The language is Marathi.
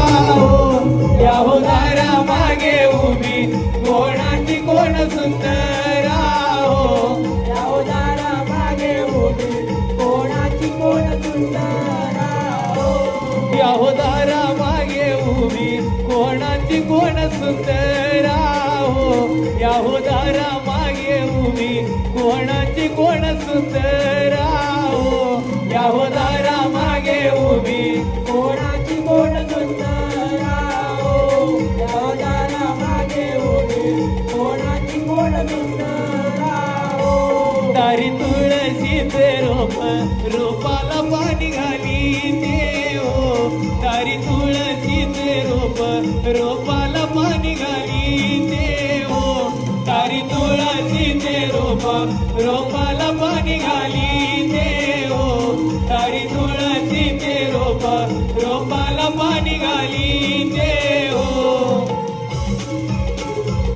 हो या हो दारा मागे उभी कोणाची कोण सुंदर हो या हो दारा मागे उभी कोणाची कोण सुंदर हो या हो दारा मागे उभी कोणाची कोण सुंदर हो या हो दारा मागे उभी कोणाची कोण सुंदर हो या हो दारा मागे उभी कोणाची कोण सुंदर हो या हो दारा मागे उभी कोणाची कोण सुंदर हो दारी तुळशीचे रोप रोपाला पाणी घाली हो दारी तुळशीचे रोप रोपाला पाणी घाली हो दारी तुळशीचे रोप रोपाला पाणी घाली हो दारी तुळशीचे रोप रोपाला पाणी घाली